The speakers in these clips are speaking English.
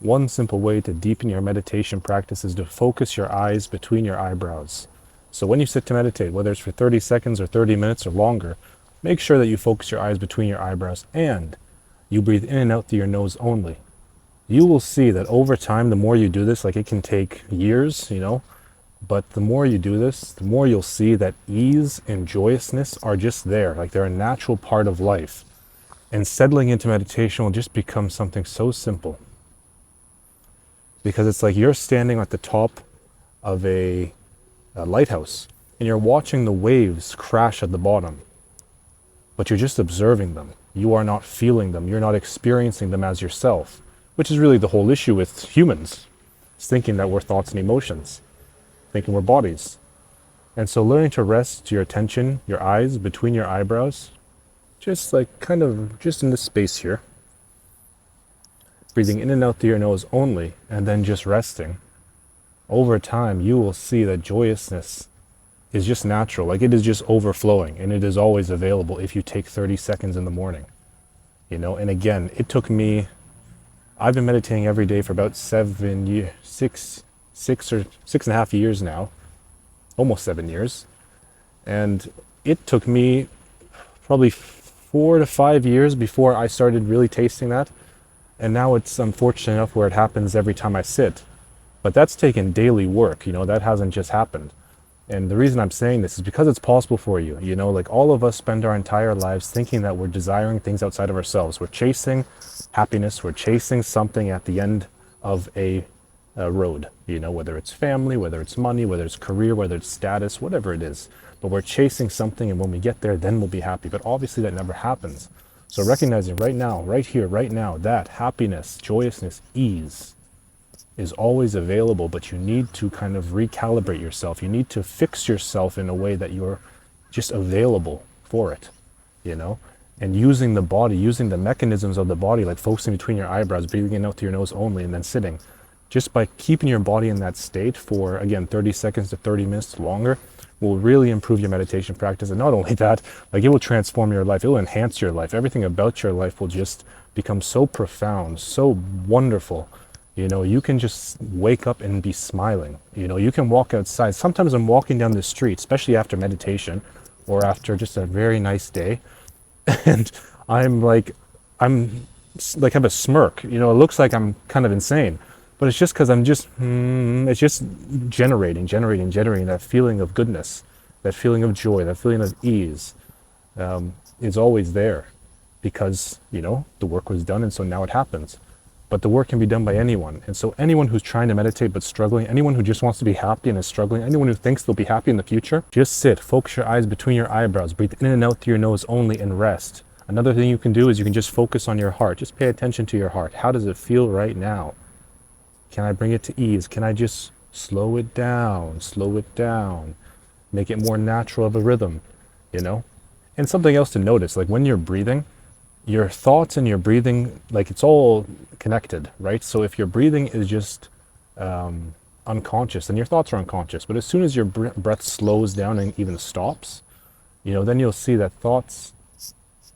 One simple way to deepen your meditation practice is to focus your eyes between your eyebrows. So when you sit to meditate, whether it's for 30 seconds or 30 minutes or longer, make sure that you focus your eyes between your eyebrows and you breathe in and out through your nose only. You will see that over time, the more you do this, like it can take years, but the more you do this, the more you'll see that ease and joyousness are just there, like they're a natural part of life. And settling into meditation will just become something so simple. Because it's like you're standing at the top of a lighthouse and you're watching the waves crash at the bottom, but you're just observing them. You are not feeling them. You're not experiencing them as yourself, which is really the whole issue with humans. It's thinking that we're thoughts and emotions, thinking we're bodies. And so learning to rest your attention, your eyes between your eyebrows, just like kind of just in this space here, breathing in and out through your nose only, and then just resting. Over time, you will see that joyousness is just natural, like it is just overflowing, and it is always available if you take 30 seconds in the morning. And again, it took me, I've been meditating every day for about 6.5 years now, almost 7 years. And it took me probably 4 to 5 years before I started really tasting that. And now it's unfortunate enough where it happens every time I sit. But that's taken daily work, that hasn't just happened. And the reason I'm saying this is because it's possible for you. Like all of us spend our entire lives thinking that we're desiring things outside of ourselves. We're chasing happiness, we're chasing something at the end of a road, whether it's family, whether it's money, whether it's career, whether it's status, whatever it is. But we're chasing something, and when we get there, then we'll be happy. But obviously that never happens. So recognizing right now, right here, right now, that happiness, joyousness, ease is always available, but you need to kind of recalibrate yourself. You need to fix yourself in a way that you're just available for it, and using the body, using the mechanisms of the body, like focusing between your eyebrows, breathing in out through your nose only, and then sitting. Just by keeping your body in that state for, again, 30 seconds to 30 minutes longer, will really improve your meditation practice. And not only that, like it will transform your life, it will enhance your life. Everything about your life will just become so profound, so wonderful. You can just wake up and be smiling. You can walk outside. Sometimes I'm walking down the street, especially after meditation or after just a very nice day, and I'm like have a smirk. It looks like I'm kind of insane. But it's just because it's just generating that feeling of goodness, that feeling of joy, that feeling of ease is always there because, the work was done, and so now it happens. But the work can be done by anyone. And so anyone who's trying to meditate but struggling, anyone who just wants to be happy and is struggling, anyone who thinks they'll be happy in the future, just sit, focus your eyes between your eyebrows, breathe in and out through your nose only, and rest. Another thing you can do is you can just focus on your heart. Just pay attention to your heart. How does it feel right now? Can I bring it to ease? Can I just slow it down, make it more natural of a rhythm, And something else to notice, like when you're breathing, your thoughts and your breathing, like it's all connected, right? So if your breathing is just unconscious, then your thoughts are unconscious. But as soon as your breath slows down and even stops, then you'll see that thoughts,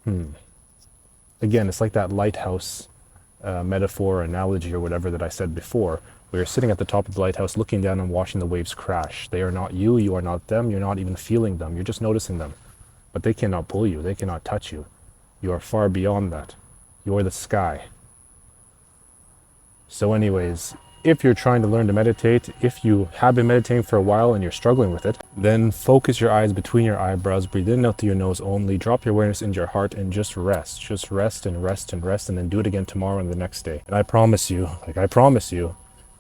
again, it's like that lighthouse metaphor, analogy, or whatever that I said before, where you're sitting at the top of the lighthouse looking down and watching the waves crash. They are not you, you are not them, you're not even feeling them, you're just noticing them. But they cannot pull you, they cannot touch you. You are far beyond that. You're the sky. So anyways, if you're trying to learn to meditate, if you have been meditating for a while and you're struggling with it, then focus your eyes between your eyebrows, breathe in and out through your nose only, drop your awareness into your heart, and just rest. Just rest and rest and rest, and then do it again tomorrow and the next day. And I promise you,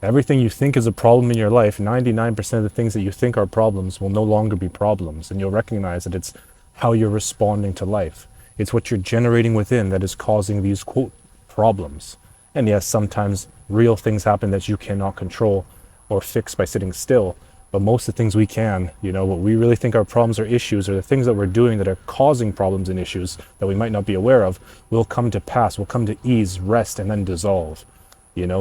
everything you think is a problem in your life, 99% of the things that you think are problems will no longer be problems, and you'll recognize that it's how you're responding to life. It's what you're generating within that is causing these, quote, problems. And yes, sometimes real things happen that you cannot control or fix by sitting still. But most of the things we can, what we really think are problems or issues, or the things that we're doing that are causing problems and issues that we might not be aware of, will come to pass, will come to ease, rest, and then dissolve.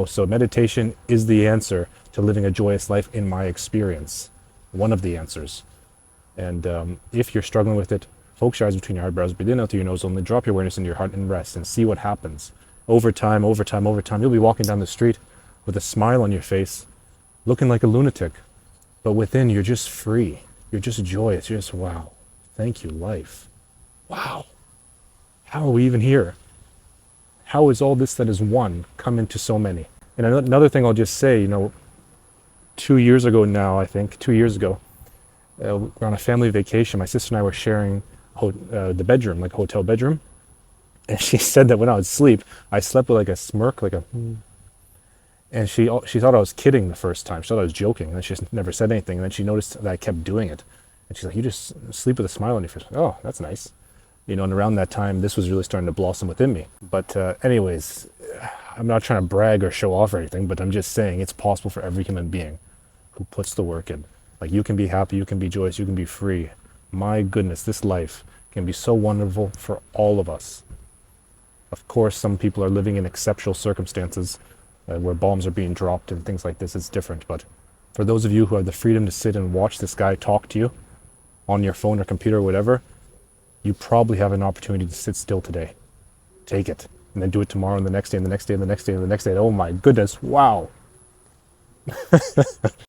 So meditation is the answer to living a joyous life in my experience. One of the answers. And if you're struggling with it, focus your eyes between your eyebrows, breathe in out through your nose only, drop your awareness into your heart and rest, and see what happens. Over time, you'll be walking down the street with a smile on your face, looking like a lunatic. But within, you're just free. You're just joyous. You're just, wow. Thank you, life. Wow. How are we even here? How is all this that is one come into so many? And another thing I'll just say, 2 years ago now, I think, 2 years ago, we're on a family vacation. My sister and I were sharing the bedroom, like a hotel bedroom. And she said that when I would sleep, I slept with like a smirk, like a... And she thought I was kidding the first time. She thought I was joking. And then she just never said anything. And then she noticed that I kept doing it. And she's like, you just sleep with a smile on your face. Oh, that's nice. And around that time, this was really starting to blossom within me. But anyways, I'm not trying to brag or show off or anything, but I'm just saying it's possible for every human being who puts the work in. Like, you can be happy, you can be joyous, you can be free. My goodness, this life can be so wonderful for all of us. Of course, some people are living in exceptional circumstances where bombs are being dropped and things like this. It's different. But for those of you who have the freedom to sit and watch this guy talk to you on your phone or computer or whatever, you probably have an opportunity to sit still today. Take it. And then do it tomorrow and the next day and the next day and the next day and the next day. Oh my goodness. Wow.